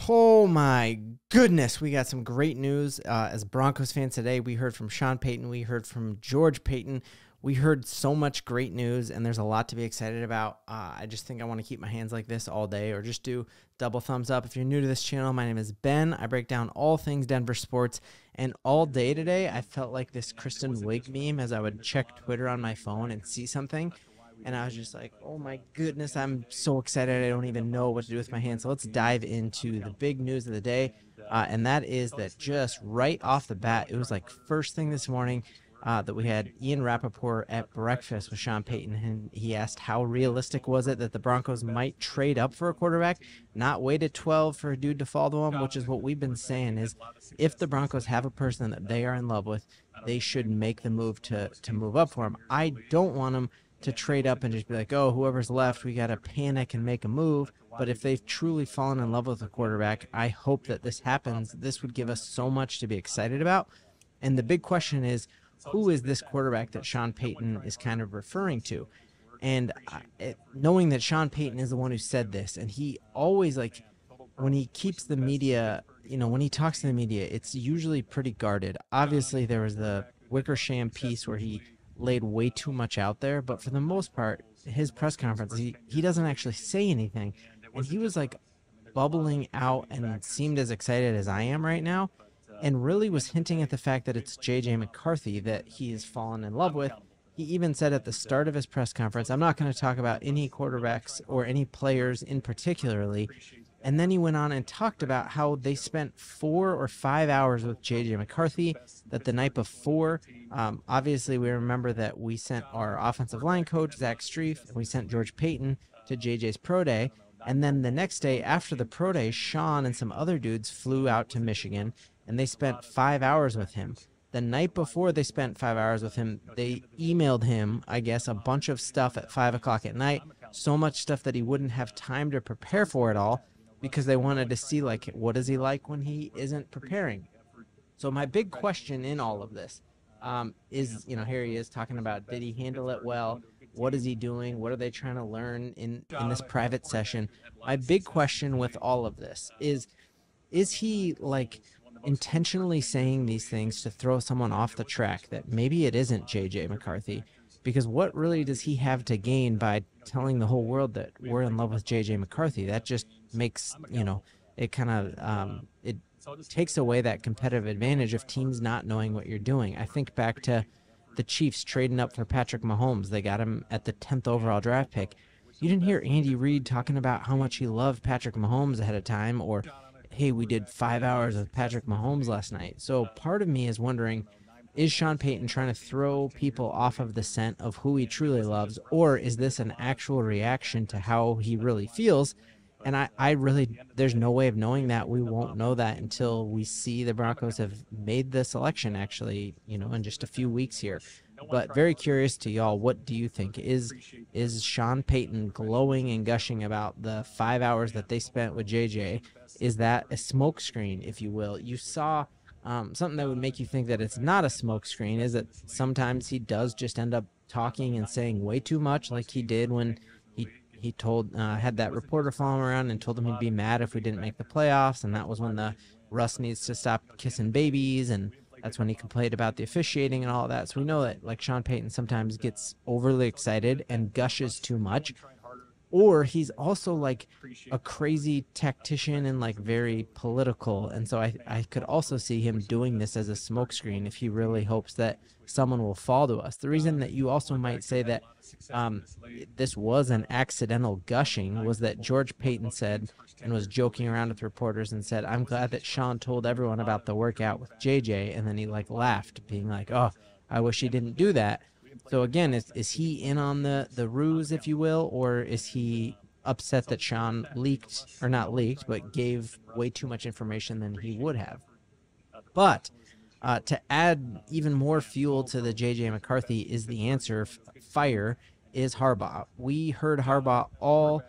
Oh my goodness, we got some great news. As Broncos fans today, we heard from Sean Payton, we heard from George Payton, we heard so much great news, and there's a lot to be excited about. I just think I want to keep my hands like this all day, or just do double thumbs up. If you're new to this channel, my name is Ben. I break down all things Denver sports, and all day today, I felt like this Kristen Wiig meme as I would check Twitter on my phone and see something. And I was just like, oh my goodness, I'm so excited. I don't even know what to do with my hands. So let's dive into the big news of the day. And that is that just right off the bat, it was like first thing this morning that we had Ian Rappaport at breakfast with Sean Payton. And he asked how realistic was it that the Broncos might trade up for a quarterback, not wait at 12 for a dude to fall to him, which is what we've been saying is if the Broncos have a person that they are in love with, they should make the move to move up for him. I don't want them to trade up and just be like, oh, whoever's left, we got to panic and make a move. But if they've truly fallen in love with a quarterback, I hope that this happens. This would give us so much to be excited about. And the big question is, who is this quarterback that Sean Payton is kind of referring to? And knowing that Sean Payton is the one who said this, and he always, like, when he keeps the media, you know, when he talks to the media, it's usually pretty guarded. Obviously, there was the Wickersham piece where he laid way too much out there, but for the most part, his press conference, he doesn't actually say anything, and he was like bubbling out and seemed as excited as I am right now, and really was hinting at the fact that it's JJ McCarthy that he has fallen in love with. He even said at the start of his press conference, I'm not going to talk about any quarterbacks or any players in particularly. And then he went on and talked about how they spent 4 or 5 hours with J.J. McCarthy, that the night before, obviously we remember that we sent our offensive line coach, Zach Strief, and we sent George Payton to J.J.'s pro day. And then the next day after the pro day, Sean and some other dudes flew out to Michigan, and they spent 5 hours with him. The night before they spent 5 hours with him, they emailed him, I guess, a bunch of stuff at 5 o'clock at night, so much stuff that he wouldn't have time to prepare for it all, because they wanted to see, like, what is he like when he isn't preparing. So my big question in all of this is, you know, here he is talking about, did he handle it well? What is he doing? What are they trying to learn in this private session? My big question with all of this is he, like, intentionally saying these things to throw someone off the track, that maybe it isn't J.J. McCarthy? Because what really does he have to gain by telling the whole world that we're in love with J.J. McCarthy? That just makes, you know, it kind of, it takes away that competitive advantage of teams not knowing what you're doing. I think back to the Chiefs trading up for Patrick Mahomes. They got him at the 10th overall draft pick. You didn't hear Andy Reid talking about how much he loved Patrick Mahomes ahead of time, or, hey, we did 5 hours with Patrick Mahomes last night. So part of me is wondering, is Sean Payton trying to throw people off of the scent of who he truly loves, or is this an actual reaction to how he really feels? And I really, there's no way of knowing that. We won't know that until we see the Broncos have made the selection, actually, you know, in just a few weeks here. But very curious to y'all, what do you think? Is Sean Payton glowing and gushing about the 5 hours that they spent with JJ? Is that a smokescreen, if you will? You saw something that would make you think that it's not a smokescreen is that sometimes he does just end up talking and saying way too much, like he did when he told had that reporter follow him around and told him he'd be mad if we didn't make the playoffs, and that was when the Russ needs to stop kissing babies, and that's when he complained about the officiating and all of that. So we know that, like, Sean Payton sometimes gets overly excited and gushes too much. Or he's also like a crazy tactician and like very political. And so I could also see him doing this as a smokescreen if he really hopes that someone will fall to us. The reason that you also might say that this was an accidental gushing was that George Payton said, and was joking around with reporters and said, I'm glad that Sean told everyone about the workout with JJ. And then he like laughed, being like, oh, I wish he didn't do that. So again, is he in on the ruse, if you will, or is he upset that Sean leaked, or not leaked, but gave way too much information than he would have? But to add even more fuel to the J.J. McCarthy is the answer, fire, is Harbaugh. We heard Harbaugh all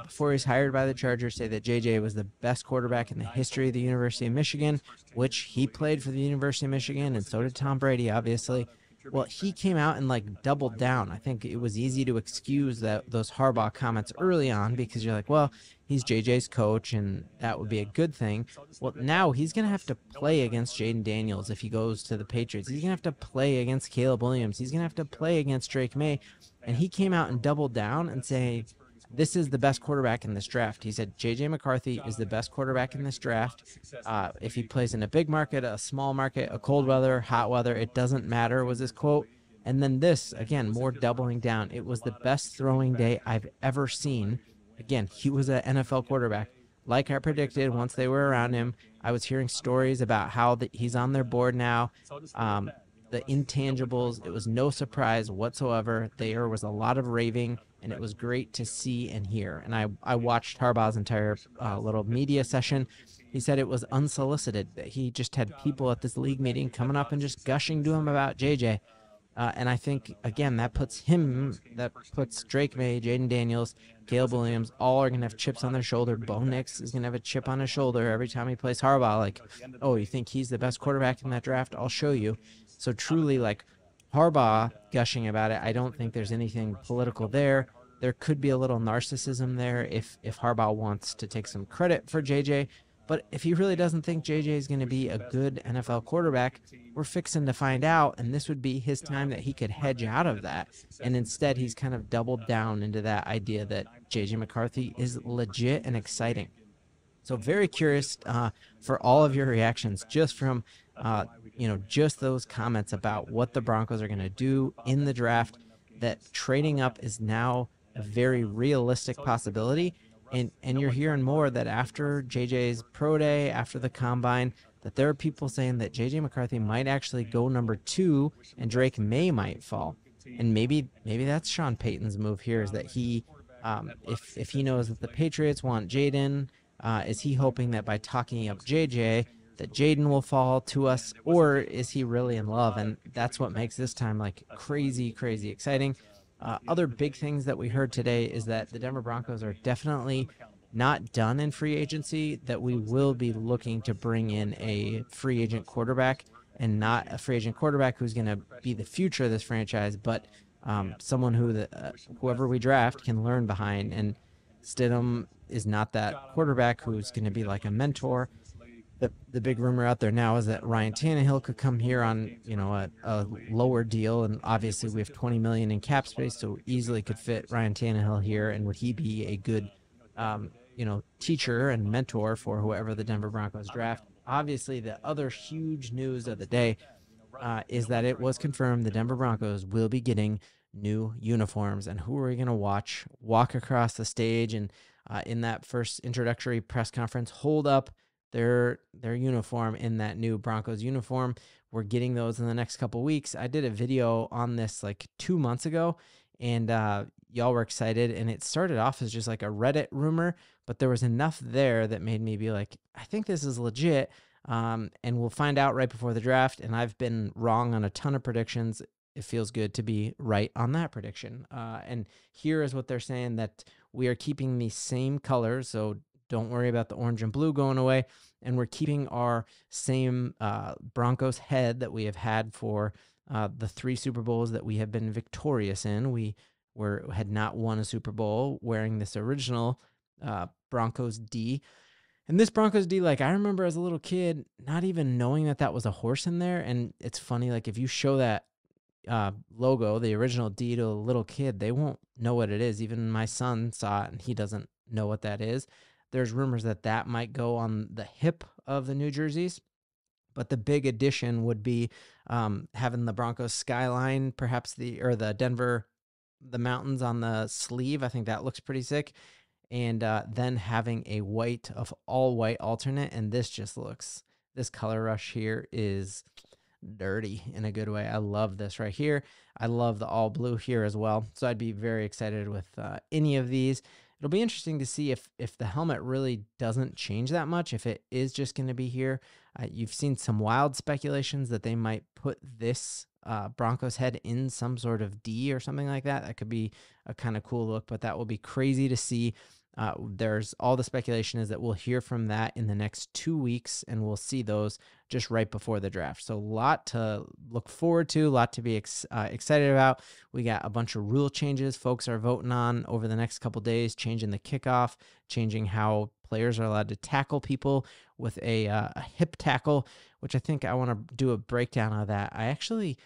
before he was hired by the Chargers say that J.J. was the best quarterback in the history of the University of Michigan, which he played for the University of Michigan, and so did Tom Brady, obviously. Well, he came out and like doubled down. I think it was easy to excuse those Harbaugh comments early on because you're like, well, he's JJ's coach and that would be a good thing. Well, now he's going to have to play against Jaden Daniels if he goes to the Patriots. He's going to have to play against Caleb Williams. He's going to have to play against Drake May. And he came out and doubled down and say, this is the best quarterback in this draft. He said J.J. McCarthy is the best quarterback in this draft. If he plays in a big market, a small market, a cold weather, hot weather, it doesn't matter, was his quote. And then this, again, more doubling down. It was the best throwing day I've ever seen. Again, he was an NFL quarterback. Like I predicted, once they were around him, I was hearing stories about how he's on their board now. The intangibles, it was no surprise whatsoever. There was a lot of raving, and it was great to see and hear. And I watched Harbaugh's entire little media session. He said it was unsolicited, that he just had people at this league meeting coming up and just gushing to him about JJ. And I think, again, that puts Drake May, Jaden Daniels, Caleb Williams, all are going to have chips on their shoulder. Bo Nix is going to have a chip on his shoulder every time he plays Harbaugh. Like, oh, you think he's the best quarterback in that draft? I'll show you. So truly, like, Harbaugh gushing about it, I don't think there's anything political there. There could be a little narcissism there if Harbaugh wants to take some credit for JJ. But if he really doesn't think JJ is going to be a good NFL quarterback, we're fixing to find out, and this would be his time that he could hedge out of that. And instead, he's kind of doubled down into that idea that JJ McCarthy is legit and exciting. So very curious for all of your reactions just from, just those comments about what the Broncos are going to do in the draft, that trading up is now a very realistic possibility. And you're hearing more that after JJ's pro day, after the combine, that there are people saying that JJ McCarthy might actually go number 2 and Drake May might fall. And maybe that's Sean Payton's move here, is that he, if he knows that the Patriots want Jaden, is he hoping that by talking up JJ, that Jaden will fall to us, or is he really in love? And that's what makes this time like crazy, crazy exciting. Other big things that we heard today is that the Denver Broncos are definitely not done in free agency, that we will be looking to bring in a free agent quarterback, and not a free agent quarterback who's going to be the future of this franchise, but someone who whoever we draft can learn behind. And Stidham is not that quarterback who's going to be like a mentor. The big rumor out there now is that Ryan Tannehill could come here on, a lower deal, and obviously we have $20 million in cap space, so easily could fit Ryan Tannehill here. And would he be a good, teacher and mentor for whoever the Denver Broncos draft? Obviously, the other huge news of the day is that it was confirmed the Denver Broncos will be getting new uniforms. And who are we going to walk across the stage and in that first introductory press conference hold up their uniform in that new Broncos uniform? We're getting those in the next couple weeks. I did a video on this like 2 months ago, and y'all were excited, and it started off as just like a Reddit rumor, but there was enough there that made me be like, I think this is legit, and we'll find out right before the draft. And I've been wrong on a ton of predictions. It feels good to be right on that prediction. And here is what they're saying, that we are keeping the same colors, so don't worry about the orange and blue going away. And we're keeping our same Broncos head that we have had for the 3 Super Bowls that we have been victorious in. We had not won a Super Bowl wearing this original Broncos D. And this Broncos D, like, I remember as a little kid not even knowing that was a horse in there. And it's funny, like, if you show that logo, the original D, to a little kid, they won't know what it is. Even my son saw it, and he doesn't know what that is. There's rumors that might go on the hip of the New Jerseys, but the big addition would be having the Broncos skyline, perhaps the mountains on the sleeve. I think that looks pretty sick. And then having a all white alternate. And this color rush here is dirty in a good way. I love this right here. I love the all blue here as well. So I'd be very excited with any of these. It'll be interesting to see if the helmet really doesn't change that much, if it is just going to be here. You've seen some wild speculations that they might put this Broncos head in some sort of D or something like that. That could be a kind of cool look, but that will be crazy to see. There's all the speculation is that we'll hear from that in the next 2 weeks, and we'll see those just right before the draft. So a lot to look forward to, a lot to be excited about. We got a bunch of rule changes folks are voting on over the next couple days, changing the kickoff, changing how players are allowed to tackle people with a hip tackle, which I think I want to do a breakdown of that. I actually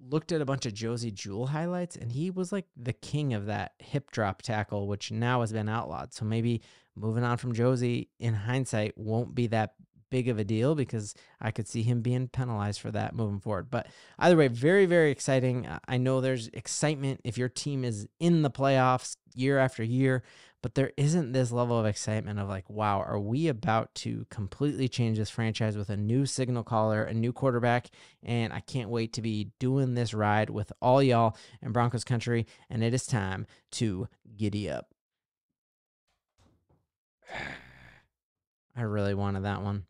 looked at a bunch of Josie Jewell highlights, and he was like the king of that hip drop tackle, which now has been outlawed. So maybe moving on from Josie in hindsight won't be that big of a deal, because I could see him being penalized for that moving forward. But either way, very, very exciting. I know there's excitement if your team is in the playoffs year after year, but there isn't this level of excitement of like, wow, are we about to completely change this franchise with a new signal caller, a new quarterback? And I can't wait to be doing this ride with all y'all in Broncos country. And it is time to giddy up. I really wanted that one.